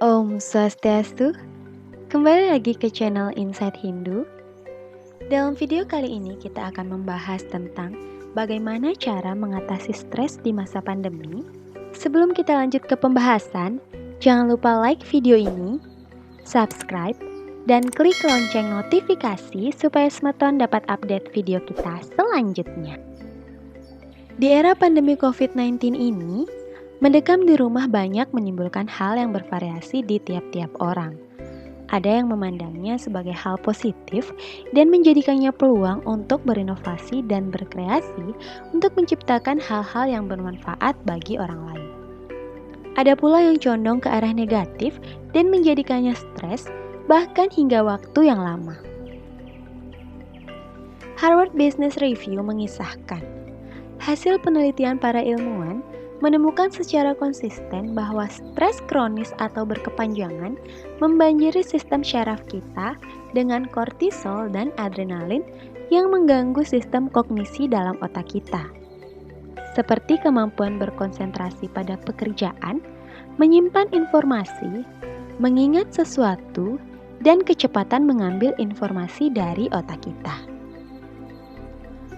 Om Swastiastu, kembali lagi ke channel Insight Hindu. Dalam video kali ini kita akan membahas tentang bagaimana cara mengatasi stres di masa pandemi. Sebelum kita lanjut ke pembahasan, jangan lupa like video ini, subscribe, dan klik lonceng notifikasi supaya Smeton dapat update video kita selanjutnya. Di era pandemi COVID-19 ini, mendekam di rumah banyak menimbulkan hal yang bervariasi di tiap-tiap orang. Ada yang memandangnya sebagai hal positif dan menjadikannya peluang untuk berinovasi dan berkreasi untuk menciptakan hal-hal yang bermanfaat bagi orang lain. Ada pula yang condong ke arah negatif dan menjadikannya stres, bahkan hingga waktu yang lama. Harvard Business Review mengisahkan, hasil penelitian para ilmuwan menemukan secara konsisten bahwa stres kronis atau berkepanjangan membanjiri sistem syaraf kita dengan kortisol dan adrenalin yang mengganggu sistem kognisi dalam otak kita. Seperti kemampuan berkonsentrasi pada pekerjaan, menyimpan informasi, mengingat sesuatu, dan kecepatan mengambil informasi dari otak kita.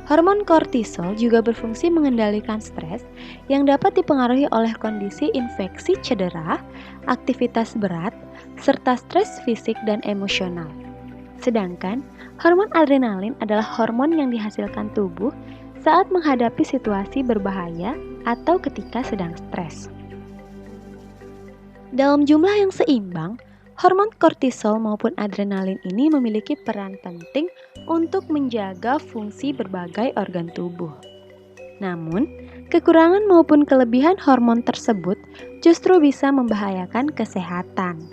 Hormon kortisol juga berfungsi mengendalikan stres yang dapat dipengaruhi oleh kondisi infeksi cedera, aktivitas berat, serta stres fisik dan emosional. Sedangkan hormon adrenalin adalah hormon yang dihasilkan tubuh saat menghadapi situasi berbahaya atau ketika sedang stres. Dalam jumlah yang seimbang, hormon kortisol maupun adrenalin ini memiliki peran penting untuk menjaga fungsi berbagai organ tubuh. Namun, kekurangan maupun kelebihan hormon tersebut justru bisa membahayakan kesehatan.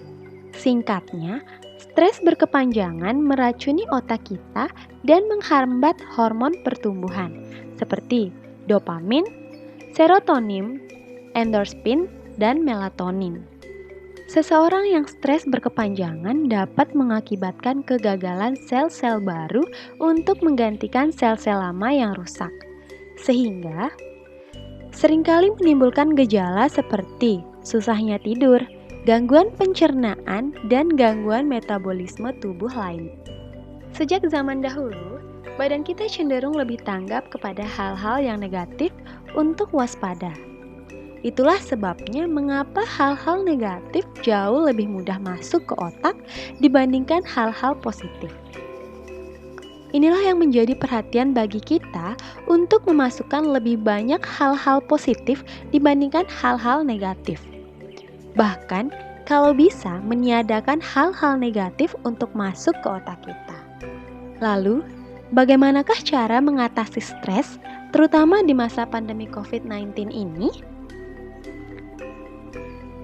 Singkatnya, stres berkepanjangan meracuni otak kita dan menghambat hormon pertumbuhan seperti dopamin, serotonin, endorfin, dan melatonin. Seseorang yang stres berkepanjangan dapat mengakibatkan kegagalan sel-sel baru untuk menggantikan sel-sel lama yang rusak, sehingga seringkali menimbulkan gejala seperti susahnya tidur, gangguan pencernaan, dan gangguan metabolisme tubuh lain. Sejak zaman dahulu, badan kita cenderung lebih tanggap kepada hal-hal yang negatif untuk waspada. Itulah sebabnya mengapa hal-hal negatif jauh lebih mudah masuk ke otak dibandingkan hal-hal positif. Inilah yang menjadi perhatian bagi kita untuk memasukkan lebih banyak hal-hal positif dibandingkan hal-hal negatif. Bahkan, kalau bisa meniadakan hal-hal negatif untuk masuk ke otak kita. Lalu, bagaimanakah cara mengatasi stres, terutama di masa pandemi COVID-19 ini?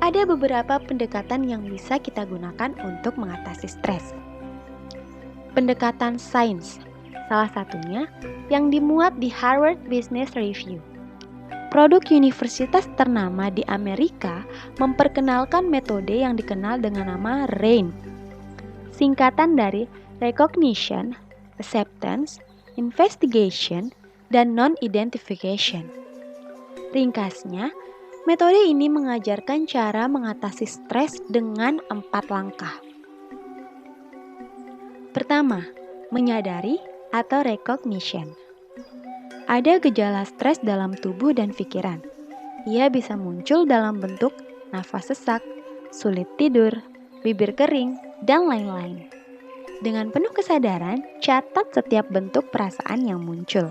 Ada beberapa pendekatan yang bisa kita gunakan untuk mengatasi stres. Pendekatan sains, salah satunya yang dimuat di Harvard Business Review. Produk universitas ternama di Amerika memperkenalkan metode yang dikenal dengan nama RAIN, singkatan dari Recognition, Acceptance, Investigation, dan Non-Identification. Ringkasnya, metode ini mengajarkan cara mengatasi stres dengan 4 langkah. Pertama, menyadari atau recognition. Ada gejala stres dalam tubuh dan pikiran. Ia bisa muncul dalam bentuk nafas sesak, sulit tidur, bibir kering, dan lain-lain. Dengan penuh kesadaran, catat setiap bentuk perasaan yang muncul.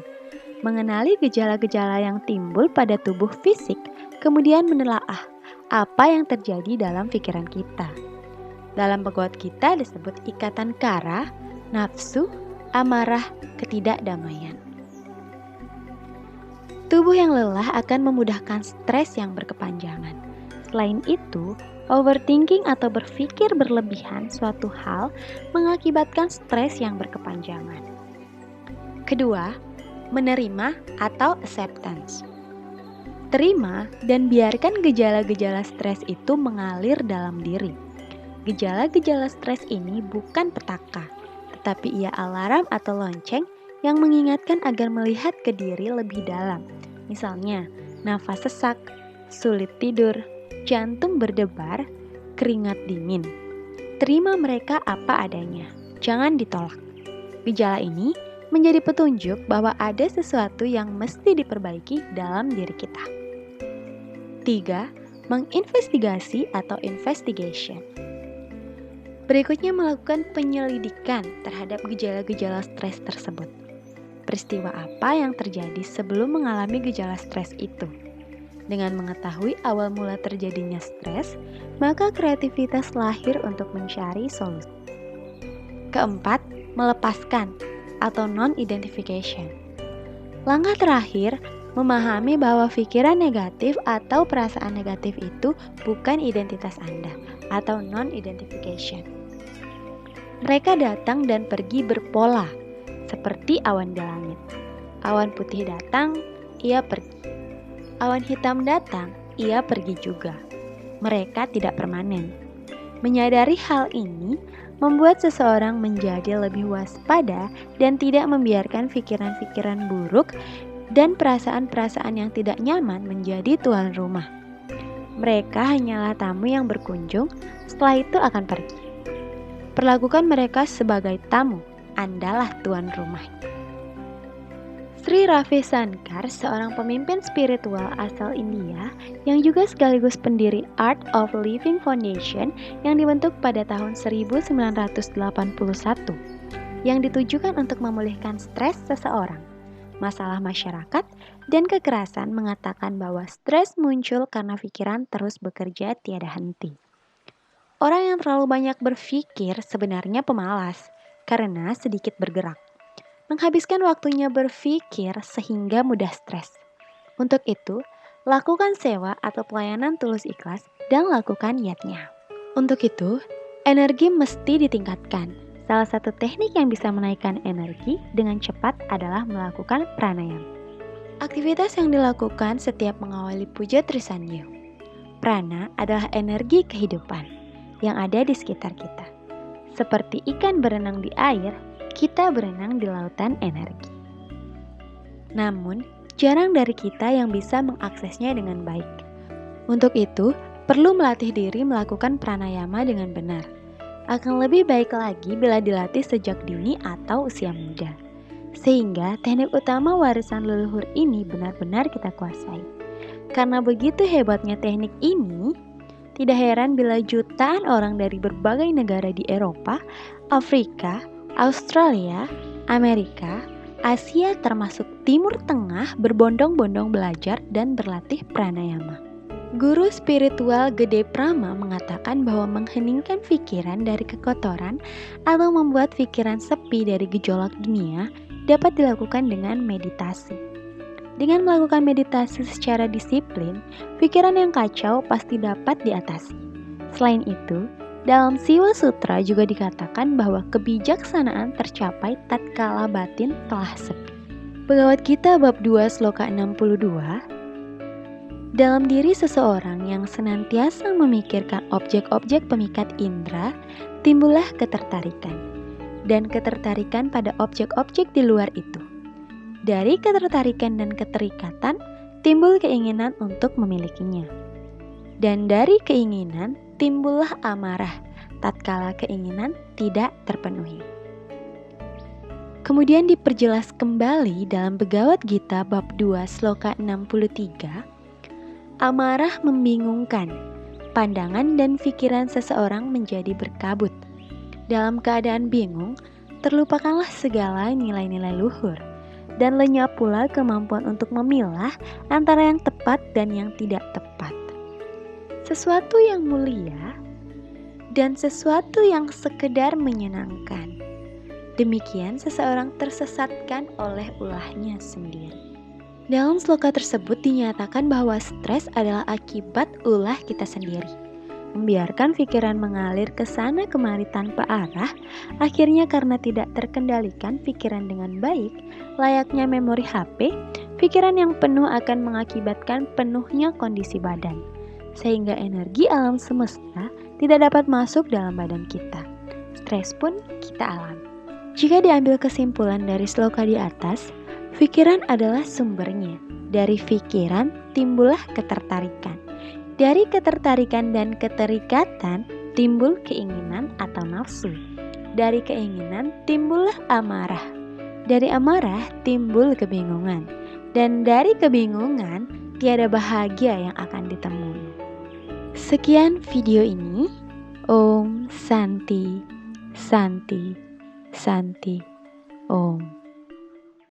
Mengenali gejala-gejala yang timbul pada tubuh fisik, kemudian menelaah apa yang terjadi dalam pikiran kita. Dalam peguat kita disebut ikatan kara, nafsu, amarah, ketidakdamaian. Tubuh yang lelah akan memudahkan stres yang berkepanjangan. Selain itu, overthinking atau berpikir berlebihan suatu hal mengakibatkan stres yang berkepanjangan. Kedua, menerima atau acceptance. Terima dan biarkan gejala-gejala stres itu mengalir dalam diri. Gejala-gejala stres ini bukan petaka, tetapi ia alarm atau lonceng yang mengingatkan agar melihat ke diri lebih dalam. Misalnya, nafas sesak, sulit tidur, jantung berdebar, keringat dingin. Terima mereka apa adanya, jangan ditolak. Gejala ini menjadi petunjuk bahwa ada sesuatu yang mesti diperbaiki dalam diri kita. 3. Menginvestigasi atau investigation. Berikutnya melakukan penyelidikan terhadap gejala-gejala stres tersebut. Peristiwa apa yang terjadi sebelum mengalami gejala stres itu? Dengan mengetahui awal mula terjadinya stres, maka kreativitas lahir untuk mencari solusi. Keempat, melepaskan atau non-identification. Langkah terakhir, memahami bahwa pikiran negatif atau perasaan negatif itu bukan identitas Anda atau non-identification. Mereka datang dan pergi berpola, seperti awan di langit. Awan putih datang, ia pergi. Awan hitam datang, ia pergi juga. Mereka tidak permanen. Menyadari hal ini membuat seseorang menjadi lebih waspada dan tidak membiarkan pikiran-pikiran buruk dan perasaan-perasaan yang tidak nyaman menjadi tuan rumah. Mereka hanyalah tamu yang berkunjung, setelah itu akan pergi. Perlakukan mereka sebagai tamu, Andalah tuan rumah. Sri Ravi Shankar, seorang pemimpin spiritual asal India yang juga sekaligus pendiri Art of Living Foundation yang dibentuk pada tahun 1981, yang ditujukan untuk memulihkan stres seseorang, masalah masyarakat, dan kekerasan, mengatakan bahwa stres muncul karena pikiran terus bekerja tiada henti. Orang yang terlalu banyak berpikir sebenarnya pemalas karena sedikit bergerak. Menghabiskan waktunya berpikir sehingga mudah stres. Untuk itu, lakukan sewa atau pelayanan tulus ikhlas dan lakukan niatnya. Untuk itu, energi mesti ditingkatkan. Salah satu teknik yang bisa menaikkan energi dengan cepat adalah melakukan pranayama. Aktivitas yang dilakukan setiap mengawali puja Trisandya. Prana adalah energi kehidupan yang ada di sekitar kita. Seperti ikan berenang di air, kita berenang di lautan energi. Namun, jarang dari kita yang bisa mengaksesnya dengan baik. Untuk itu, perlu melatih diri melakukan pranayama dengan benar. Akan lebih baik lagi bila dilatih sejak dini atau usia muda. Sehingga teknik utama warisan leluhur ini benar-benar kita kuasai. Karena begitu hebatnya teknik ini, tidak heran bila jutaan orang dari berbagai negara di Eropa, Afrika, Australia, Amerika, Asia termasuk Timur Tengah berbondong-bondong belajar dan berlatih pranayama. Guru spiritual Gede Prama mengatakan bahwa mengheningkan pikiran dari kekotoran atau membuat pikiran sepi dari gejolak dunia dapat dilakukan dengan meditasi. Dengan melakukan meditasi secara disiplin, pikiran yang kacau pasti dapat diatasi. Selain itu, dalam Siwa Sutra juga dikatakan bahwa kebijaksanaan tercapai tatkala batin telah sepi. Bhagavad Gita bab 2 sloka 62. Dalam diri seseorang yang senantiasa memikirkan objek-objek pemikat indera, timbullah ketertarikan. Dan ketertarikan pada objek-objek di luar itu. Dari ketertarikan dan keterikatan, timbul keinginan untuk memilikinya. Dan dari keinginan, timbullah amarah, tatkala keinginan tidak terpenuhi. Kemudian diperjelas kembali dalam Bhagavad Gita bab 2 sloka 63, amarah membingungkan, pandangan dan pikiran seseorang menjadi berkabut. Dalam keadaan bingung, terlupakanlah segala nilai-nilai luhur, dan lenyap pula kemampuan untuk memilah antara yang tepat dan yang tidak tepat. Sesuatu yang mulia dan sesuatu yang sekedar menyenangkan. Demikian seseorang tersesatkan oleh ulahnya sendiri. Dalam sloka tersebut dinyatakan bahwa stres adalah akibat ulah kita sendiri. Membiarkan pikiran mengalir ke sana kemari tanpa arah, akhirnya karena tidak terkendalikan pikiran dengan baik, layaknya memori HP, pikiran yang penuh akan mengakibatkan penuhnya kondisi badan. Sehingga energi alam semesta tidak dapat masuk dalam badan kita. Stres pun kita alami. Jika diambil kesimpulan dari sloka di atas, pikiran adalah sumbernya. Dari pikiran timbullah ketertarikan. Dari ketertarikan dan keterikatan timbul keinginan atau nafsu. Dari keinginan timbullah amarah. Dari amarah timbul kebingungan. Dan dari kebingungan tiada bahagia yang akan ditemui. Sekian video ini. Om Santi, Santi, Santi, Om.